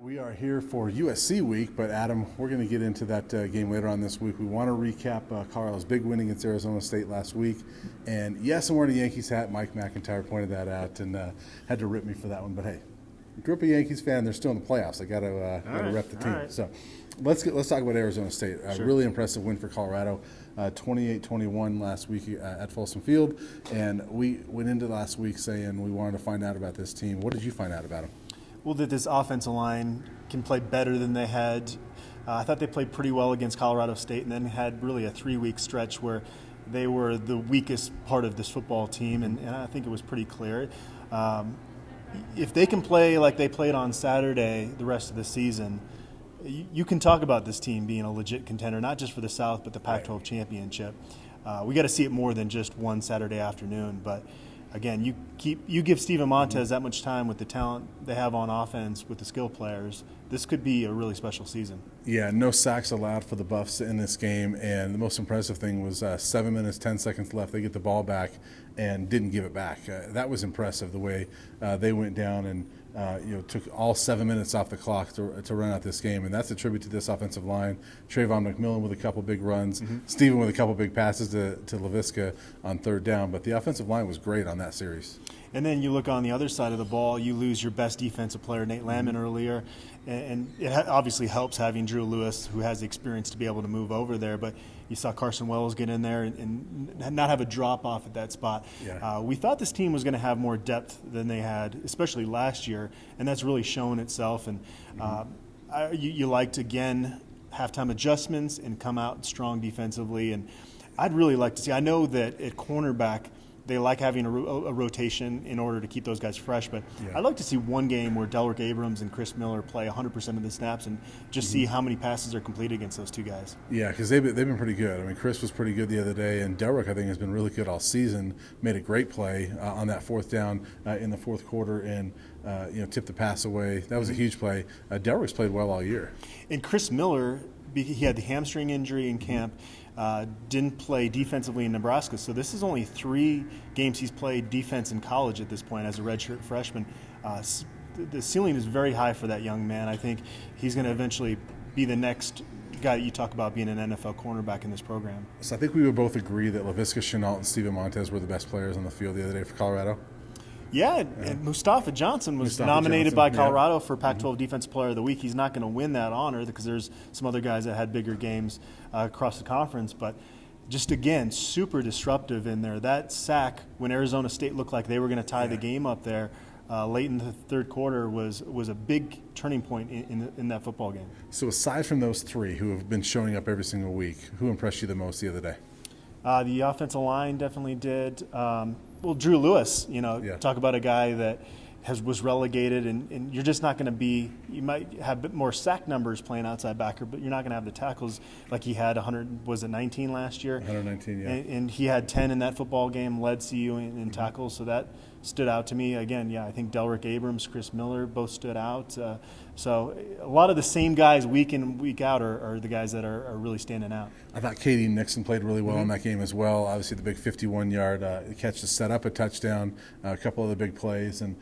We are here for USC week, but Adam, we're going to get into that game later on this week. We want to recap Colorado's big win against Arizona State last week. And yes, I'm wearing a Yankees hat. Mike McIntyre pointed that out and had to rip me for that one. But hey, I grew up a Yankees fan. They're still in the playoffs. I got to rep the team. Right. So let's talk about Arizona State. Sure. Really impressive win for Colorado, 28-21 last week at Folsom Field. And we went into last week saying we wanted to find out about this team. What did you find out about them? Well, that this offensive line can play better than they had. I thought they played pretty well against Colorado State and then had really a 3-week stretch where they were the weakest part of this football team, and I think it was pretty clear. If they can play like they played on Saturday the rest of the season, you can talk about this team being a legit contender, not just for the South, but the Pac-12 championship. We got to see it more than just one Saturday afternoon, but again, you give Steven Montez that much time with the talent they have on offense with the skill players, this could be a really special season. Yeah, no sacks allowed for the Buffs in this game, and the most impressive thing was 7 minutes, 10 seconds left. They get the ball back and didn't give it back. That was impressive, the way they went down and took all 7 minutes off the clock to run out this game, and that's a tribute to this offensive line. Trayvon McMillan with a couple big runs, Steven with a couple big passes to Laviska on third down, but the offensive line was great on that series. And then you look on the other side of the ball, you lose your best defensive player, Nate Landman, earlier, and it obviously helps having Drew Lewis, who has the experience to be able to move over there, but you saw Carson Wells get in there and not have a drop-off at that spot. Yeah. We thought this team was going to have more depth than they had, especially last year, and that's really shown itself. And you liked, again, halftime adjustments and come out strong defensively, and I'd really like to see – I know that at cornerback – they like having a rotation in order to keep those guys fresh, but yeah. I'd like to see one game where Delrick Abrams and Chris Miller play 100% of the snaps and just see how many passes are completed against those two guys. Yeah, because they've been pretty good. I mean, Chris was pretty good the other day, and Delrick, I think, has been really good all season. Made a great play on that fourth down in the fourth quarter and tipped the pass away. That was a huge play. Delrick's played well all year. And Chris Miller, he had the hamstring injury in camp. Didn't play defensively in Nebraska, so this is only 3 games he's played defense in college at this point as a redshirt freshman. The ceiling is very high for that young man. I think he's going to eventually be the next guy that you talk about being an NFL cornerback in this program. So I think we would both agree that Laviska Shenault and Steven Montez were the best players on the field the other day for Colorado. Yeah, and Mustafa Johnson was nominated by Colorado for Pac-12 Defensive Player of the Week. He's not going to win that honor because there's some other guys that had bigger games across the conference. But just, again, super disruptive in there. That sack when Arizona State looked like they were going to tie the game up there late in the third quarter was a big turning point in that football game. So aside from those 3 who have been showing up every single week, who impressed you the most the other day? The offensive line definitely did. Well, Drew Lewis, talk about a guy that was relegated, and you're just not going to be – you might have a bit more sack numbers playing outside backer, but you're not going to have the tackles like he had 19 last year? 119, yeah. And he had 10 in that football game, led CU in tackles, so that stood out to me. Again, yeah, I think Delrick Abrams, Chris Miller both stood out. So a lot of the same guys week in, week out are the guys that are really standing out. I thought Katie Nixon played really well in that game as well. Obviously, the big 51-yard catch to set up a touchdown, a couple of the big plays, and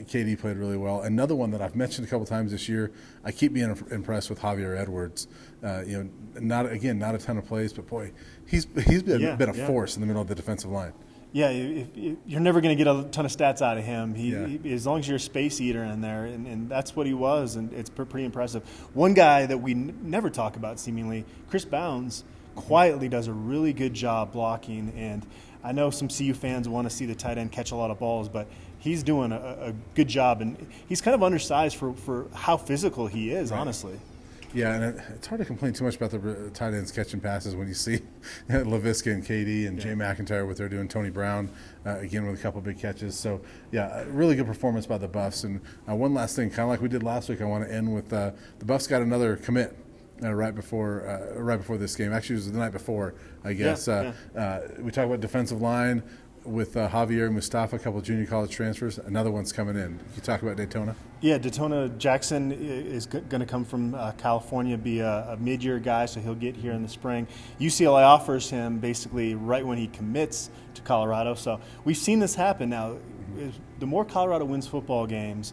Katie played really well. Another one that I've mentioned a couple times this year, I keep being impressed with Javier Edwards. Not a ton of plays, but boy, he's been a force in the middle of the defensive line. Yeah, you're never going to get a ton of stats out of him. He as long as you're a space eater in there, and that's what he was, and it's pretty impressive. One guy that we never talk about, seemingly, Chris Bounds, quietly does a really good job blocking, and I know some CU fans want to see the tight end catch a lot of balls, but he's doing a good job, and he's kind of undersized for how physical he is, honestly. Yeah, and it's hard to complain too much about the tight ends catching passes when you see Laviska and KD and Jay McIntyre what they're doing, Tony Brown, again with a couple big catches. So, yeah, really good performance by the Buffs. And one last thing, kind of like we did last week, I want to end with the Buffs got another commit right before this game. Actually, it was the night before, I guess. We talked about defensive line with Javier and Mustafa, a couple of junior college transfers. Another one's coming in. Can you talk about Daytona? Yeah, Daytona Jackson is going to come from California, be a mid-year guy, so he'll get here in the spring. UCLA offers him basically right when he commits to Colorado. So we've seen this happen now. The more Colorado wins football games,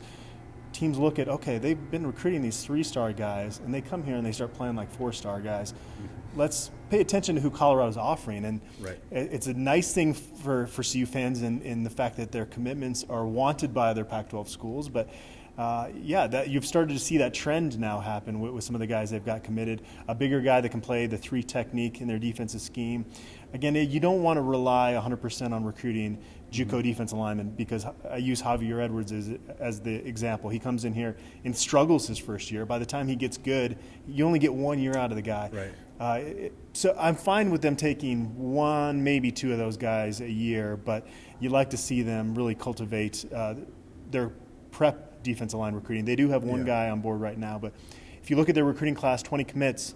teams look at, okay, they've been recruiting these 3-star guys, and they come here and they start playing like 4-star guys. Let's pay attention to who Colorado's offering. And Right. it's a nice thing for CU fans in the fact that their commitments are wanted by other Pac-12 schools. But that you've started to see that trend now happen with some of the guys they've got committed. A bigger guy that can play the 3 technique in their defensive scheme. Again, you don't want to rely 100% on recruiting JUCO defensive linemen, because I use Javier Edwards as the example. He comes in here and struggles his first year. By the time he gets good, you only get 1 year out of the guy. Right. So I'm fine with them taking 1, maybe 2 of those guys a year, but you like to see them really cultivate their prep defensive line recruiting. They do have 1 guy on board right now, but if you look at their recruiting class, 20 commits,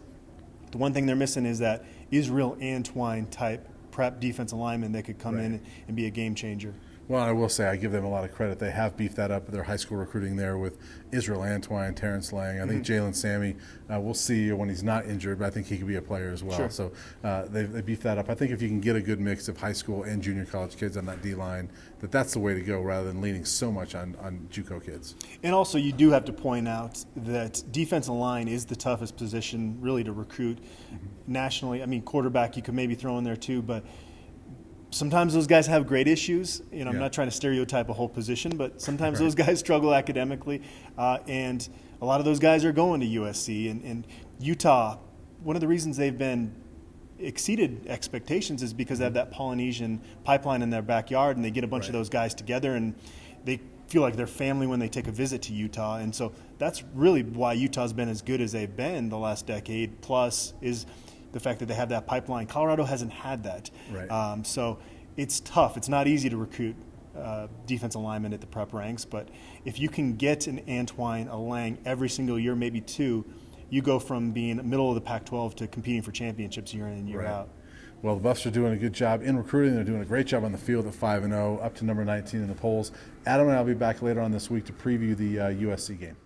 the one thing they're missing is that Israel Antwine type prep defensive lineman that could come in and be a game changer. Well, I will say I give them a lot of credit. They have beefed that up with their high school recruiting there with Israel Antwine, Terrence Lang. I think Jalen Sammy, we'll see when he's not injured, but I think he could be a player as well. Sure. So they beefed that up. I think if you can get a good mix of high school and junior college kids on that D-line, that's the way to go rather than leaning so much on JUCO kids. And also you do have to point out that defensive line is the toughest position really to recruit nationally. I mean, quarterback you could maybe throw in there too, but sometimes those guys have great issues. I'm not trying to stereotype a whole position, but sometimes those guys struggle academically. And a lot of those guys are going to USC. And Utah, one of the reasons they've been exceeded expectations is because they have that Polynesian pipeline in their backyard, and they get a bunch of those guys together, and they feel like they're family when they take a visit to Utah. And so that's really why Utah's been as good as they've been the last decade, plus is the fact that they have that pipeline. Colorado hasn't had that. Right. So it's tough. It's not easy to recruit defensive linemen at the prep ranks, but if you can get an Antwine, a Lang every single year, maybe 2, you go from being middle of the Pac-12 to competing for championships year in and year out. Well, the Buffs are doing a good job in recruiting. They're doing a great job on the field at 5-0, up to number 19 in the polls. Adam and I will be back later on this week to preview the USC game.